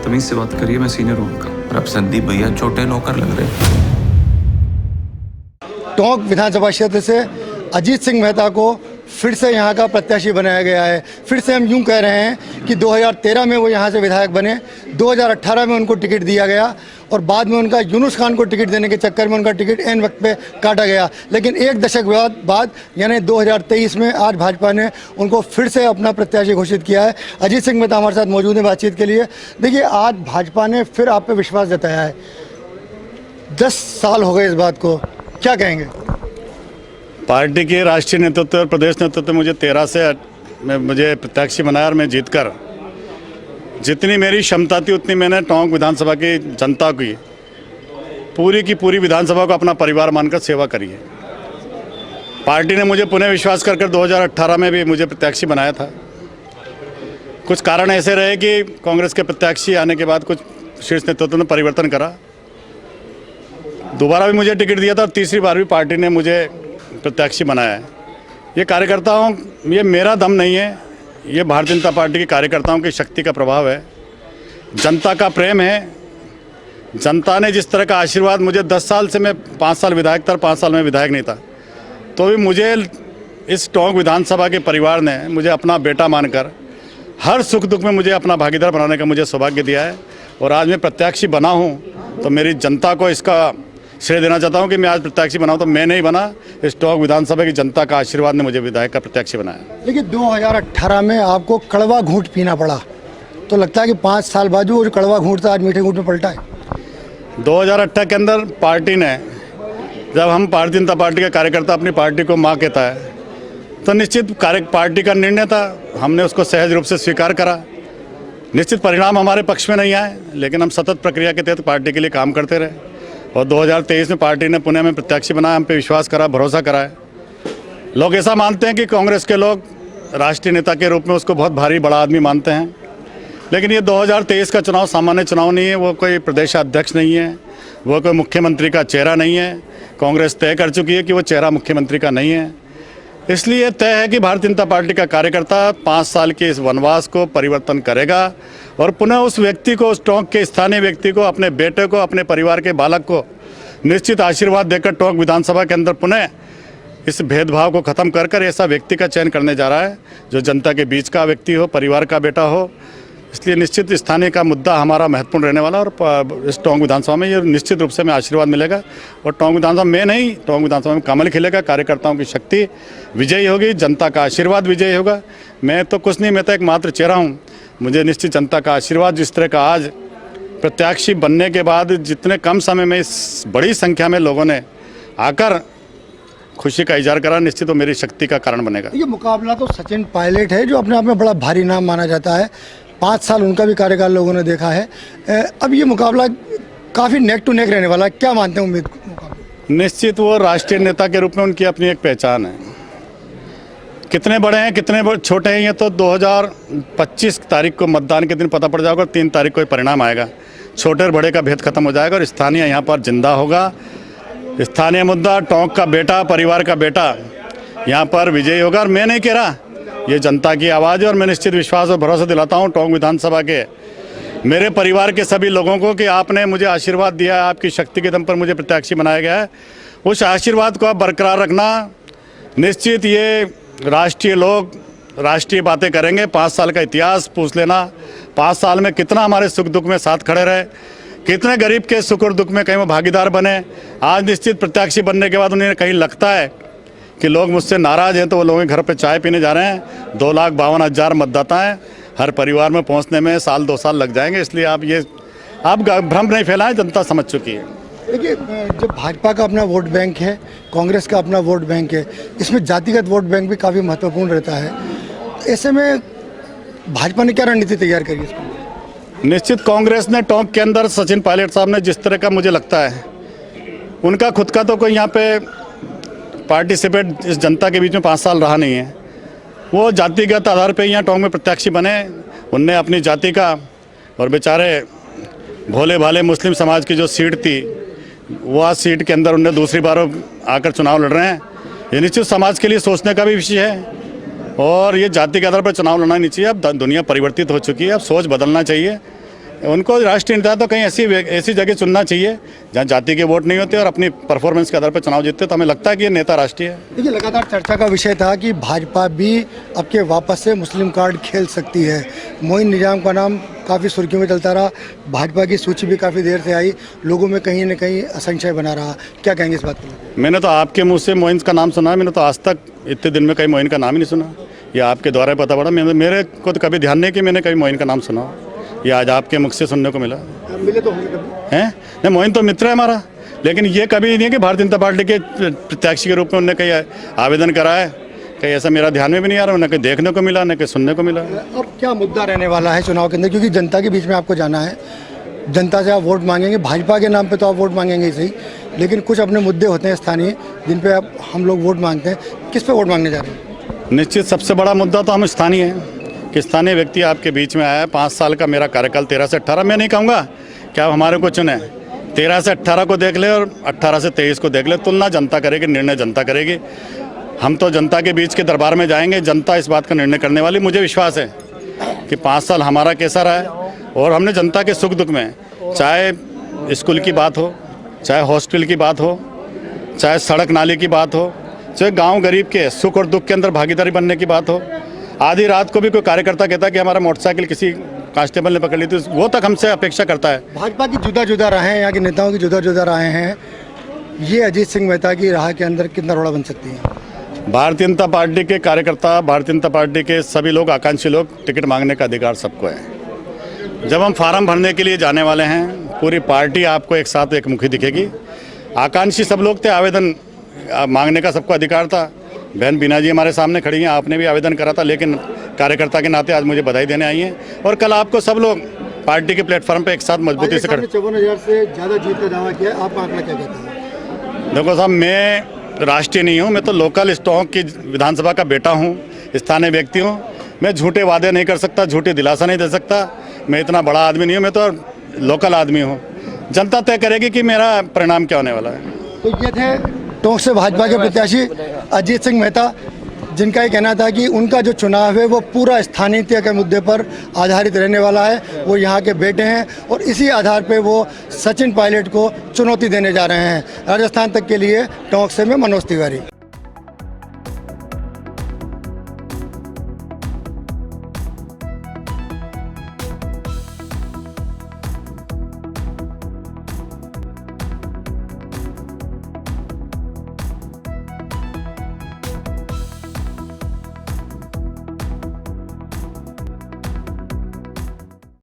तमीज से बात करिए, मैं सीनियर हूँ उनका। और अब संदीप भैया छोटे नौकर लग रहे। टोंक विधानसभा क्षेत्र से अजीत सिंह मेहता को फिर से यहाँ का प्रत्याशी बनाया गया है। फिर से हम यूँ कह रहे हैं कि 2013 में वो यहाँ से विधायक बने, 2018 में उनको टिकट दिया गया और बाद में उनका यूनुस खान को टिकट देने के चक्कर में उनका टिकट एन वक्त पे काटा गया। लेकिन एक दशक बाद यानी 2023 में आज भाजपा ने उनको फिर से अपना प्रत्याशी घोषित किया है। अजीत सिंह मेहता हमारे साथ मौजूद हैं बातचीत के लिए। देखिए, आज भाजपा ने फिर आप पे विश्वास जताया है। 10 साल हो गए इस बात को, क्या कहेंगे? पार्टी के राष्ट्रीय नेतृत्व और प्रदेश नेतृत्व मुझे 13 से मुझे प्रत्याशी बनाया और मैं जीतकर जितनी मेरी क्षमता थी उतनी मैंने टोंक विधानसभा की जनता की पूरी विधानसभा को अपना परिवार मानकर सेवा करी है। पार्टी ने मुझे पुनः विश्वास कर 2018 में भी मुझे प्रत्याशी बनाया था। कुछ कारण ऐसे रहे कि कांग्रेस के प्रत्याशी आने के बाद कुछ शीर्ष नेतृत्व ने परिवर्तन करा, दोबारा भी मुझे टिकट दिया था और तीसरी बार भी पार्टी ने मुझे प्रत्याशी बनाया है। ये कार्यकर्ताओं, ये मेरा दम नहीं है, ये भारतीय जनता पार्टी के कार्यकर्ताओं की शक्ति का प्रभाव है, जनता का प्रेम है। जनता ने जिस तरह का आशीर्वाद मुझे 10 साल से, मैं 5 साल विधायक था, 5 साल में विधायक नहीं था, तो भी मुझे इस टोंक विधानसभा के परिवार ने मुझे अपना बेटा मानकर हर सुख दुख में मुझे अपना भागीदार बनाने का मुझे सौभाग्य दिया है। और आज मैं प्रत्याशी बना हूँ तो मेरी जनता को इसका श्रेय देना चाहता हूं कि मैं आज प्रत्याशी बनाऊं तो मैं नहीं बना, इस टोंक विधानसभा की जनता का आशीर्वाद ने मुझे विधायक का प्रत्याशी बनाया। देखिए, 2018 में आपको कड़वा घूंट पीना पड़ा, तो लगता है कि 5 साल बाद वो जो कड़वा घूंट था आज मीठे घूंट में पलटा है। 2018 के अंदर पार्टी ने, जब हम भारतीय जनता पार्टी का कार्यकर्ता अपनी पार्टी को माँ कहता है तो निश्चित पार्टी का निर्णय था, हमने उसको सहज रूप से स्वीकार करा। निश्चित परिणाम हमारे पक्ष में नहीं आए, लेकिन हम सतत प्रक्रिया के तहत पार्टी के लिए काम करते रहे और 2023 में पार्टी ने पुणे में प्रत्याशी बनाया, हम पे विश्वास करा, भरोसा करा है। लोग ऐसा मानते हैं कि कांग्रेस के लोग राष्ट्रीय नेता के रूप में उसको बहुत भारी बड़ा आदमी मानते हैं, लेकिन ये 2023 का चुनाव सामान्य चुनाव नहीं है। वो कोई प्रदेशाध्यक्ष नहीं है, वो कोई मुख्यमंत्री का चेहरा नहीं है। कांग्रेस तय कर चुकी है कि वो चेहरा मुख्यमंत्री का नहीं है। इसलिए तय है कि भारतीय जनता पार्टी का कार्यकर्ता 5 साल के इस वनवास को परिवर्तन करेगा और पुनः उस व्यक्ति को, उस टोंक के स्थानीय व्यक्ति को, अपने बेटे को, अपने परिवार के बालक को निश्चित आशीर्वाद देकर टोंक विधानसभा के अंदर पुनः इस भेदभाव को ख़त्म कर ऐसा व्यक्ति का चयन करने जा रहा है जो जनता के बीच का व्यक्ति हो, परिवार का बेटा हो। इसलिए निश्चित स्थानीय का मुद्दा हमारा महत्वपूर्ण रहने वाला और इस टोंक विधानसभा में ये निश्चित रूप से हमें आशीर्वाद मिलेगा और टोंक विधानसभा में नहीं, टोंक विधानसभा में कमल खिलेगा। कार्यकर्ताओं की शक्ति विजयी होगी, जनता का आशीर्वाद विजयी होगा। मैं तो कुछ नहीं, मैं तो एक मात्र चेहरा हूँ। मुझे निश्चित जनता का आशीर्वाद, जिस तरह का आज प्रत्याशी बनने के बाद जितने कम समय में इस बड़ी संख्या में लोगों ने आकर खुशी का इजहार करा, निश्चित वो मेरी शक्ति का कारण बनेगा। ये मुकाबला तो सचिन पायलट है जो अपने आप में बड़ा भारी नाम माना जाता है। 5 साल उनका भी कार्यकाल लोगों ने देखा है। अब ये मुकाबला काफ़ी नेक टू नेक रहने वाला है, क्या मानते हैं उम्मीद? निश्चित वो राष्ट्रीय नेता के रूप में उनकी अपनी एक पहचान है। कितने बड़े हैं, कितने छोटे हैं, ये तो 2025 तारीख को मतदान के दिन पता पड़ जाएगा। 3 तारीख को परिणाम आएगा, छोटे और बड़े का भेद खत्म हो जाएगा और स्थानीय यहाँ पर जिंदा होगा। स्थानीय मुद्दा, टोंक का बेटा, परिवार का बेटा यहाँ पर विजयी होगा। और मैं नहीं कह रहा, ये जनता की आवाज़ है और मैं निश्चित विश्वास और भरोसा दिलाता हूँ टोंक विधानसभा के मेरे परिवार के सभी लोगों को कि आपने मुझे आशीर्वाद दिया है, आपकी शक्ति के दम पर मुझे प्रत्याशी बनाया गया है। उस आशीर्वाद को आप बरकरार रखना। निश्चित ये राष्ट्रीय लोग राष्ट्रीय बातें करेंगे। 5 साल का इतिहास पूछ लेना, 5 साल में कितना हमारे सुख दुख में साथ खड़े रहे, कितने गरीब के सुख और दुख में कहीं वो भागीदार बने। आज निश्चित प्रत्याशी बनने के बाद उन्हें कहीं लगता है कि लोग मुझसे नाराज़ हैं तो वो लोगों के घर पे चाय पीने जा रहे हैं। 2,52,000 मतदाता हैं, हर परिवार में पहुंचने में 1-2 साल लग जाएंगे। इसलिए आप भ्रम नहीं फैलाएं, जनता समझ चुकी है। देखिए, जब भाजपा का अपना वोट बैंक है, कांग्रेस का अपना वोट बैंक है, इसमें जातिगत वोट बैंक भी काफ़ी महत्वपूर्ण रहता है। ऐसे में भाजपा ने क्या रणनीति तैयार करी इसको? निश्चित कांग्रेस ने टोंक के अंदर सचिन पायलट साहब ने जिस तरह का, मुझे लगता है उनका खुद का तो कोई यहाँ पे पार्टिसिपेट इस जनता के बीच में 5 साल रहा नहीं है। वो जातिगत आधार पे यहाँ टोंक में प्रत्याशी बने। उनने अपनी जाति का और बेचारे भोले भाले मुस्लिम समाज की जो सीट थी, वह सीट के अंदर उनने दूसरी बार आकर चुनाव लड़ रहे हैं। ये निश्चित समाज के लिए सोचने का भी विषय है और ये जाति के आधार पर चुनाव लड़ना नहीं चाहिए। अब दुनिया परिवर्तित हो चुकी है, अब सोच बदलना चाहिए। उनको राष्ट्रीय नेता तो कहीं ऐसी जगह चुनना चाहिए जहाँ जाति के वोट नहीं होते और अपनी परफॉर्मेंस के आधार पर चुनाव जीतते, तो हमें लगता है कि ये नेता राष्ट्रीय है। देखिए, लगातार चर्चा का विषय था कि भाजपा भी अब के वापस से मुस्लिम कार्ड खेल सकती है। मोइन निजाम का नाम काफ़ी सुर्खियों में चलता रहा, भाजपा की सूची भी काफ़ी देर से आई, लोगों में कहीं न कहीं असंशय बना रहा। क्या कहेंगे इस बात पर? मैंने तो आपके मुँह से मोइन का नाम सुना है, मैंने तो आज तक इतने दिन में कहीं मोइन का नाम ही नहीं सुना। ये आपके द्वारा पता पड़ा, मेरे को तो कभी ध्यान नहीं कि मैंने कभी मोइन का नाम सुना। ये आज आपके मुख से सुनने को मिला। मिले तो होंगे कभी? हैं नहीं, मोइन तो मित्र है हमारा, लेकिन ये कभी नहीं है कि भारतीय जनता पार्टी के प्रत्याशी के रूप में उन्होंने कहीं आवेदन करा है। कहीं ऐसा मेरा ध्यान में भी नहीं आ रहा, न कहीं देखने को मिला, न कहीं सुनने को मिला। अब क्या मुद्दा रहने वाला है चुनाव के अंदर, क्योंकि जनता के बीच में आपको जाना है, जनता से आप वोट मांगेंगे, भाजपा के नाम पे तो आप वोट मांगेंगे ही सही, लेकिन कुछ अपने मुद्दे होते हैं स्थानीय जिन पे आप हम लोग वोट मांगते हैं। किस पे वोट मांगने जा रहे हैं? निश्चित सबसे बड़ा मुद्दा तो हम स्थानीय हैं कि स्थानीय व्यक्ति आपके बीच में आया है। 5 साल का मेरा कार्यकाल 13 से 18, मैं नहीं कहूँगा कि आप हमारे को चुने, 13 से 18 को देख ले और 18 से 23 को देख ले, तुलना जनता करेगी, निर्णय जनता करेगी। हम तो जनता के बीच के दरबार में जाएंगे, जनता इस बात का निर्णय करने वाली। मुझे विश्वास है कि 5 साल हमारा कैसा रहा है और हमने जनता के सुख दुख में, चाहे स्कूल की बात हो, चाहे हॉस्पिटल की बात हो, चाहे सड़क नाली की बात हो, चाहे गांव गरीब के सुख और दुख के अंदर भागीदारी बनने की बात हो। आधी रात को भी कोई कार्यकर्ता कहता है कि हमारा मोटरसाइकिल किसी कांस्टेबल ने पकड़ ली, तो वो तक हमसे अपेक्षा करता है। भाजपा की जुदा जुदा राहें, यहाँ के नेताओं की जुदा जुदा राहें हैं, ये अजीत सिंह मेहता की राह के अंदर कितना रोड़ा बन सकती है? भारतीय जनता पार्टी के कार्यकर्ता, भारतीय जनता पार्टी के सभी लोग, आकांक्षी लोग, टिकट मांगने का अधिकार सबको है। जब हम फार्म भरने के लिए जाने वाले हैं, पूरी पार्टी आपको एक साथ एक मुखी दिखेगी। आकांक्षी सब लोग थे, आवेदन मांगने का सबको अधिकार था। बहन बीना जी हमारे सामने खड़ी हैं, आपने भी आवेदन करा था, लेकिन कार्यकर्ता के नाते आज मुझे बधाई देने आई हैं। और कल आपको सब लोग पार्टी के प्लेटफॉर्म पे एक साथ मजबूती से खड़े। 54,000 से ज़्यादा जीत का दावा किया, आपका आंकड़ा क्या कहता है? देखो साहब, मैं राष्ट्रीय नहीं हूँ, मैं तो लोकल स्टॉक की विधानसभा का बेटा हूँ, स्थानीय व्यक्ति हूँ। मैं झूठे वादे नहीं कर सकता, झूठी दिलासा नहीं दे सकता। मैं इतना बड़ा आदमी नहीं हूँ, मैं तो लोकल आदमी हूँ। जनता तय करेगी कि मेरा परिणाम क्या होने वाला है। तो ये थे टोंक से भाजपा के प्रत्याशी अजीत सिंह मेहता, जिनका ये कहना था कि उनका जो चुनाव है वो पूरा स्थानीयता के मुद्दे पर आधारित रहने वाला है। वो यहाँ के बेटे हैं और इसी आधार पे वो सचिन पायलट को चुनौती देने जा रहे हैं। राजस्थान तक के लिए टोंक से मैं मनोज तिवारी।